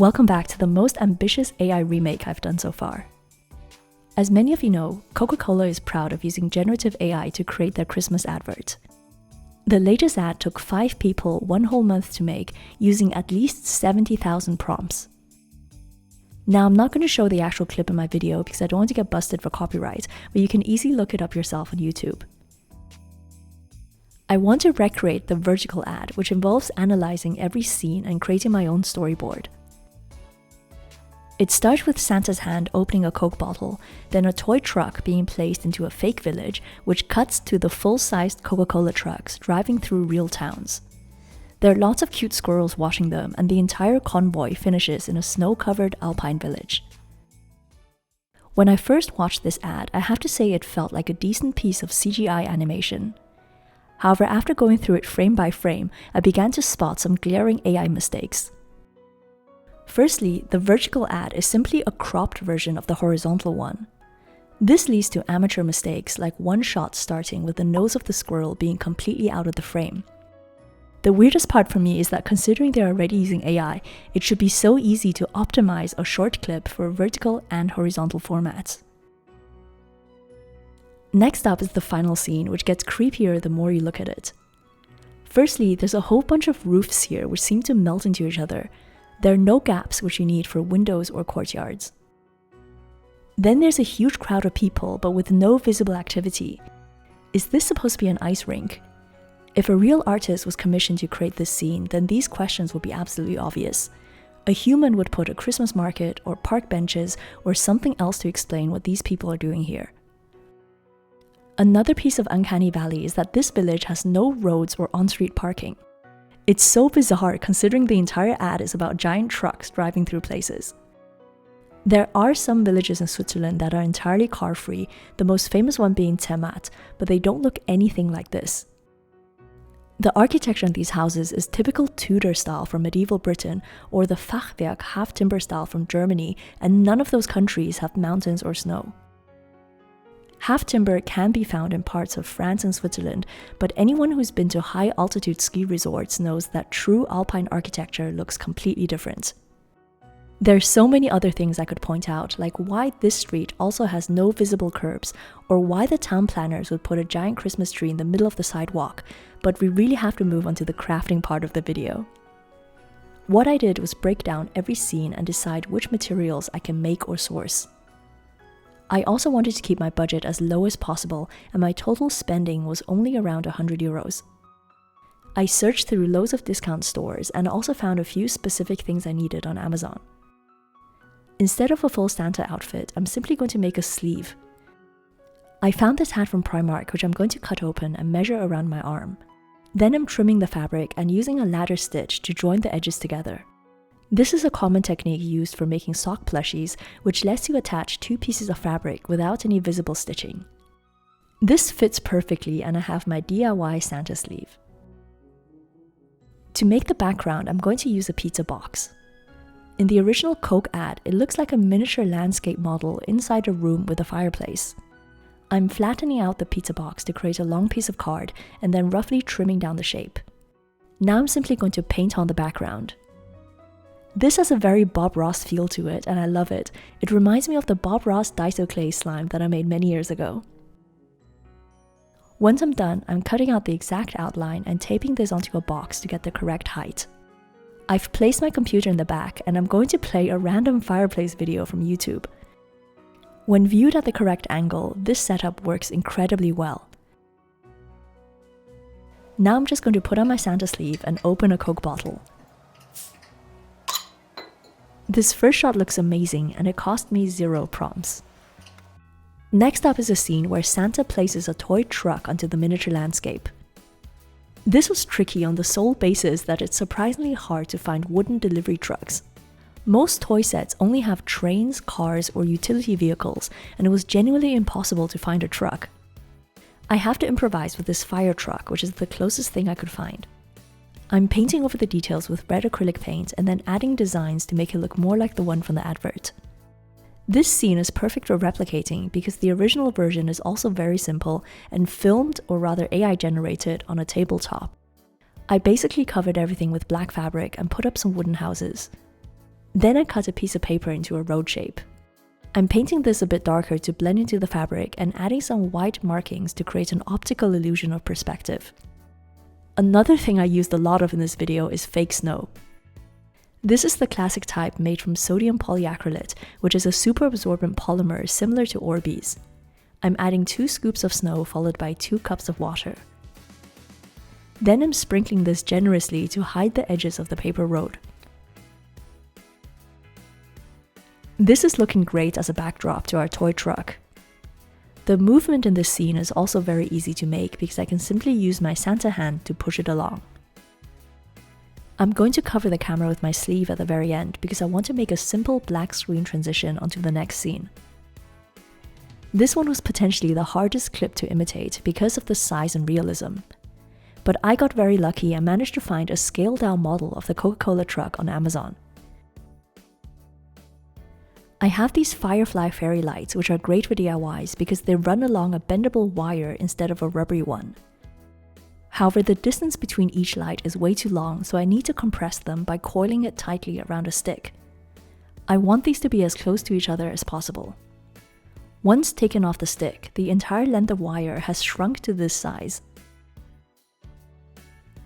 Welcome back to the most ambitious AI remake I've done so far. As many of you know, Coca-Cola is proud of using generative AI to create their Christmas advert. The latest ad took 5 people 1 whole month to make, using at least 70,000 prompts. Now, I'm not going to show the actual clip in my video because I don't want to get busted for copyright, but you can easily look it up yourself on YouTube. I want to recreate the vertical ad, which involves analyzing every scene and creating my own storyboard. It starts with Santa's hand opening a Coke bottle, then a toy truck being placed into a fake village, which cuts to the full-sized Coca-Cola trucks driving through real towns. There are lots of cute squirrels watching them, and the entire convoy finishes in a snow-covered alpine village. When I first watched this ad, I have to say it felt like a decent piece of CGI animation. However, after going through it frame by frame, I began to spot some glaring AI mistakes. Firstly, the vertical ad is simply a cropped version of the horizontal one. This leads to amateur mistakes like one shot starting with the nose of the squirrel being completely out of the frame. The weirdest part for me is that considering they're already using AI, it should be so easy to optimize a short clip for vertical and horizontal formats. Next up is the final scene, which gets creepier the more you look at it. Firstly, there's a whole bunch of roofs here which seem to melt into each other. There are no gaps which you need for windows or courtyards. Then there's a huge crowd of people, but with no visible activity. Is this supposed to be an ice rink? If a real artist was commissioned to create this scene, then these questions would be absolutely obvious. A human would put a Christmas market or park benches or something else to explain what these people are doing here. Another piece of uncanny valley is that this village has no roads or on-street parking. It's so bizarre considering the entire ad is about giant trucks driving through places. There are some villages in Switzerland that are entirely car-free, the most famous one being Zermatt, but they don't look anything like this. The architecture of these houses is typical Tudor style from medieval Britain or the Fachwerk half-timber style from Germany, and none of those countries have mountains or snow. Half-timber can be found in parts of France and Switzerland, but anyone who's been to high-altitude ski resorts knows that true alpine architecture looks completely different. There are so many other things I could point out, like why this street also has no visible curbs, or why the town planners would put a giant Christmas tree in the middle of the sidewalk, but we really have to move on to the crafting part of the video. What I did was break down every scene and decide which materials I can make or source. I also wanted to keep my budget as low as possible, and my total spending was only around €100. I searched through loads of discount stores and also found a few specific things I needed on Amazon. Instead of a full Santa outfit, I'm simply going to make a sleeve. I found this hat from Primark, which I'm going to cut open and measure around my arm. Then I'm trimming the fabric and using a ladder stitch to join the edges together. This is a common technique used for making sock plushies, which lets you attach 2 pieces of fabric without any visible stitching. This fits perfectly, and I have my DIY Santa sleeve. To make the background, I'm going to use a pizza box. In the original Coke ad, it looks like a miniature landscape model inside a room with a fireplace. I'm flattening out the pizza box to create a long piece of card and then roughly trimming down the shape. Now I'm simply going to paint on the background. This has a very Bob Ross feel to it, and I love it. It reminds me of the Bob Ross Daiso clay slime that I made many years ago. Once I'm done, I'm cutting out the exact outline and taping this onto a box to get the correct height. I've placed my computer in the back, and I'm going to play a random fireplace video from YouTube. When viewed at the correct angle, this setup works incredibly well. Now I'm just going to put on my Santa sleeve and open a Coke bottle. This first shot looks amazing, and it cost me 0 prompts. Next up is a scene where Santa places a toy truck onto the miniature landscape. This was tricky on the sole basis that it's surprisingly hard to find wooden delivery trucks. Most toy sets only have trains, cars, or utility vehicles, and it was genuinely impossible to find a truck. I have to improvise with this fire truck, which is the closest thing I could find. I'm painting over the details with red acrylic paint and then adding designs to make it look more like the one from the advert. This scene is perfect for replicating because the original version is also very simple and filmed, or rather AI generated, on a tabletop. I basically covered everything with black fabric and put up some wooden houses. Then I cut a piece of paper into a road shape. I'm painting this a bit darker to blend into the fabric and adding some white markings to create an optical illusion of perspective. Another thing I used a lot of in this video is fake snow. This is the classic type made from sodium polyacrylate, which is a super absorbent polymer similar to Orbeez. I'm adding 2 scoops of snow followed by 2 cups of water. Then I'm sprinkling this generously to hide the edges of the paper road. This is looking great as a backdrop to our toy truck. The movement in this scene is also very easy to make because I can simply use my Santa hand to push it along. I'm going to cover the camera with my sleeve at the very end because I want to make a simple black screen transition onto the next scene. This one was potentially the hardest clip to imitate because of the size and realism. But I got very lucky and managed to find a scaled down model of the Coca-Cola truck on Amazon. I have these Firefly fairy lights, which are great for DIYs because they run along a bendable wire instead of a rubbery one. However, the distance between each light is way too long, so I need to compress them by coiling it tightly around a stick. I want these to be as close to each other as possible. Once taken off the stick, the entire length of wire has shrunk to this size.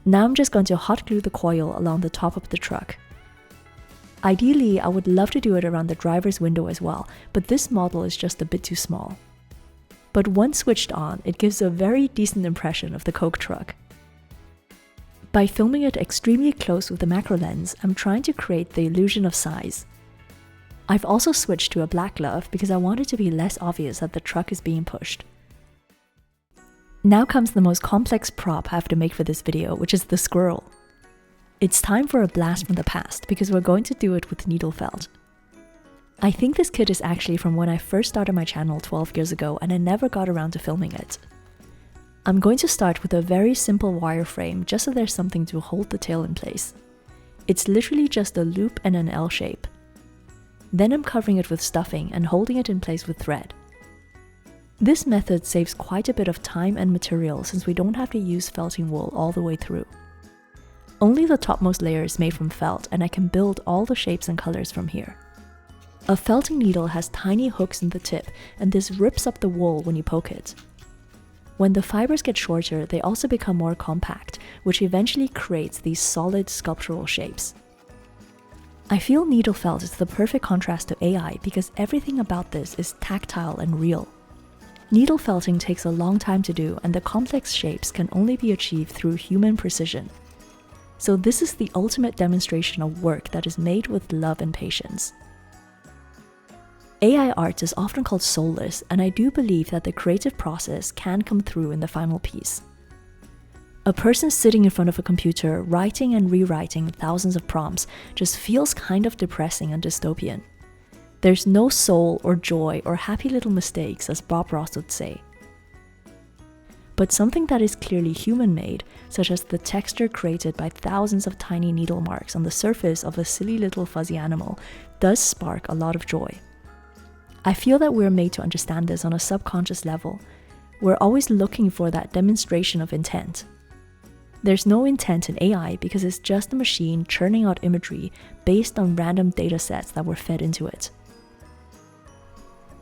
Now I'm just going to hot glue the coil along the top of the truck. Ideally, I would love to do it around the driver's window as well, but this model is just a bit too small. But once switched on, it gives a very decent impression of the Coke truck. By filming it extremely close with the macro lens, I'm trying to create the illusion of size. I've also switched to a black glove because I want it to be less obvious that the truck is being pushed. Now comes the most complex prop I have to make for this video, which is the squirrel. It's time for a blast from the past because we're going to do it with needle felt. I think this kit is actually from when I first started my channel 12 years ago and I never got around to filming it. I'm going to start with a very simple wireframe just so there's something to hold the tail in place. It's literally just a loop and an L shape. Then I'm covering it with stuffing and holding it in place with thread. This method saves quite a bit of time and material since we don't have to use felting wool all the way through. Only the topmost layer is made from felt and I can build all the shapes and colors from here. A felting needle has tiny hooks in the tip and this rips up the wool when you poke it. When the fibers get shorter, they also become more compact, which eventually creates these solid sculptural shapes. I feel needle felt is the perfect contrast to AI because everything about this is tactile and real. Needle felting takes a long time to do and the complex shapes can only be achieved through human precision. So this is the ultimate demonstration of work that is made with love and patience. AI art is often called soulless, and I do believe that the creative process can come through in the final piece. A person sitting in front of a computer, writing and rewriting thousands of prompts just feels kind of depressing and dystopian. There's no soul or joy or happy little mistakes, as Bob Ross would say. But something that is clearly human-made, such as the texture created by thousands of tiny needle marks on the surface of a silly little fuzzy animal, does spark a lot of joy. I feel that we're made to understand this on a subconscious level. We're always looking for that demonstration of intent. There's no intent in AI because it's just a machine churning out imagery based on random data sets that were fed into it.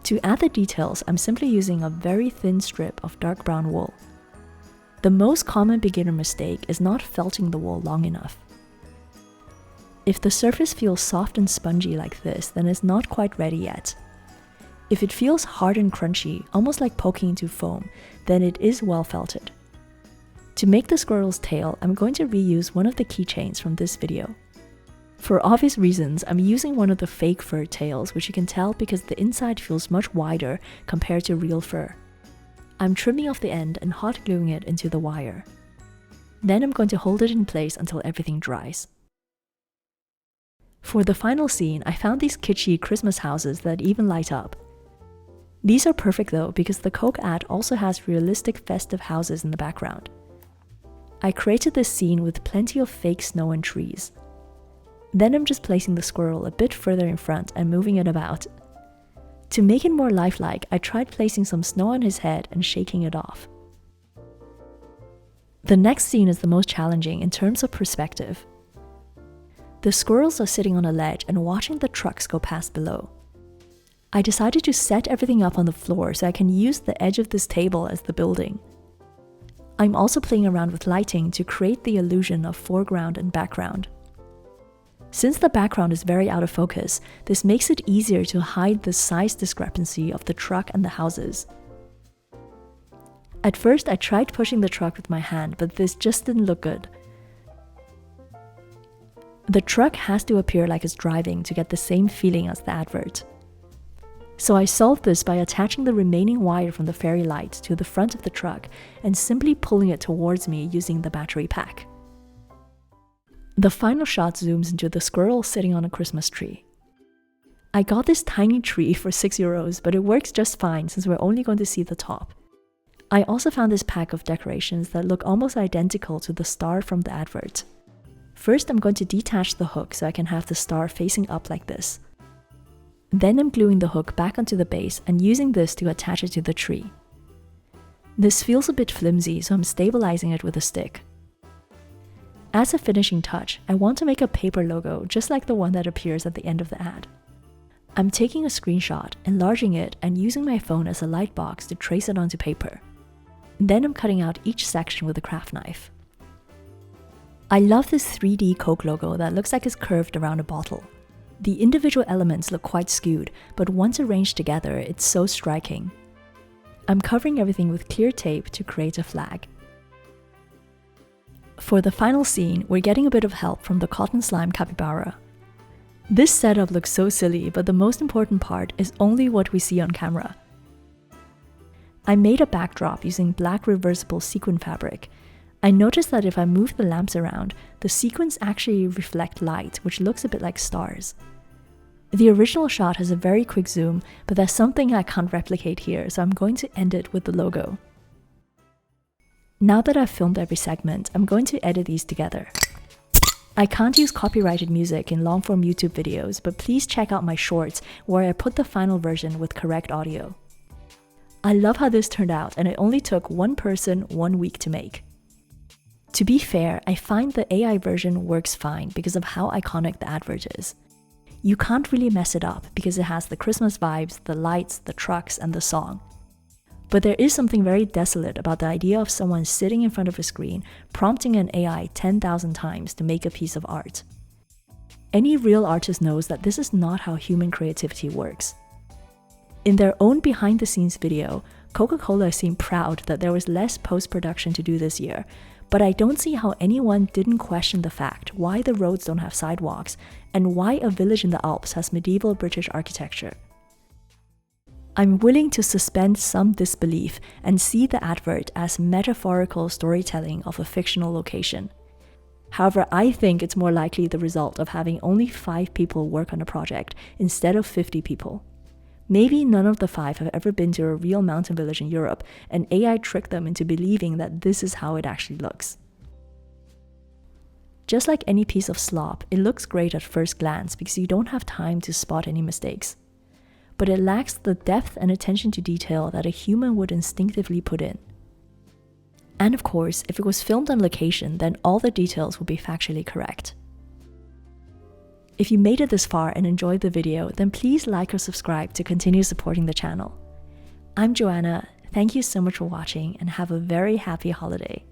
To add the details, I'm simply using a very thin strip of dark brown wool. The most common beginner mistake is not felting the wool long enough. If the surface feels soft and spongy like this, then it's not quite ready yet. If it feels hard and crunchy, almost like poking into foam, then it is well felted. To make the squirrel's tail, I'm going to reuse one of the keychains from this video. For obvious reasons, I'm using one of the fake fur tails, which you can tell because the inside feels much wider compared to real fur. I'm trimming off the end and hot gluing it into the wire. Then I'm going to hold it in place until everything dries. For the final scene, I found these kitschy Christmas houses that even light up. These are perfect though because the Coke ad also has realistic festive houses in the background. I created this scene with plenty of fake snow and trees. Then I'm just placing the squirrel a bit further in front and moving it about. To make it more lifelike, I tried placing some snow on his head and shaking it off. The next scene is the most challenging in terms of perspective. The squirrels are sitting on a ledge and watching the trucks go past below. I decided to set everything up on the floor so I can use the edge of this table as the building. I'm also playing around with lighting to create the illusion of foreground and background. Since the background is very out of focus, this makes it easier to hide the size discrepancy of the truck and the houses. At first, I tried pushing the truck with my hand, but this just didn't look good. The truck has to appear like it's driving to get the same feeling as the advert. So I solved this by attaching the remaining wire from the fairy light to the front of the truck and simply pulling it towards me using the battery pack. The final shot zooms into the squirrel sitting on a Christmas tree. I got this tiny tree for €6, but it works just fine since we're only going to see the top. I also found this pack of decorations that look almost identical to the star from the advert. First, I'm going to detach the hook so I can have the star facing up like this. Then I'm gluing the hook back onto the base and using this to attach it to the tree. This feels a bit flimsy, so I'm stabilizing it with a stick. As a finishing touch, I want to make a paper logo just like the one that appears at the end of the ad. I'm taking a screenshot, enlarging it, and using my phone as a light box to trace it onto paper. Then I'm cutting out each section with a craft knife. I love this 3D Coke logo that looks like it's curved around a bottle. The individual elements look quite skewed, but once arranged together, it's so striking. I'm covering everything with clear tape to create a flag. For the final scene, we're getting a bit of help from the cotton slime capybara. This setup looks so silly, but the most important part is only what we see on camera. I made a backdrop using black reversible sequin fabric. I noticed that if I move the lamps around, the sequins actually reflect light, which looks a bit like stars. The original shot has a very quick zoom, but there's something I can't replicate here, so I'm going to end it with the logo. Now that I've filmed every segment, I'm going to edit these together. I can't use copyrighted music in long-form YouTube videos, but please check out my shorts where I put the final version with correct audio. I love how this turned out, and it only took one person 1 week to make. To be fair, I find the AI version works fine because of how iconic the advert is. You can't really mess it up because it has the Christmas vibes, the lights, the trucks, and the song. But there is something very desolate about the idea of someone sitting in front of a screen, prompting an AI 10,000 times to make a piece of art. Any real artist knows that this is not how human creativity works. In their own behind-the-scenes video, Coca-Cola seemed proud that there was less post-production to do this year, but I don't see how anyone didn't question the fact why the roads don't have sidewalks and why a village in the Alps has medieval British architecture. I'm willing to suspend some disbelief and see the advert as metaphorical storytelling of a fictional location. However, I think it's more likely the result of having only 5 people work on a project instead of 50 people. Maybe none of the 5 have ever been to a real mountain village in Europe, and AI tricked them into believing that this is how it actually looks. Just like any piece of slop, it looks great at first glance because you don't have time to spot any mistakes. But it lacks the depth and attention to detail that a human would instinctively put in. And of course, if it was filmed on location, then all the details would be factually correct. If you made it this far and enjoyed the video, then please like or subscribe to continue supporting the channel. I'm Joanna, thank you so much for watching and have a very happy holiday.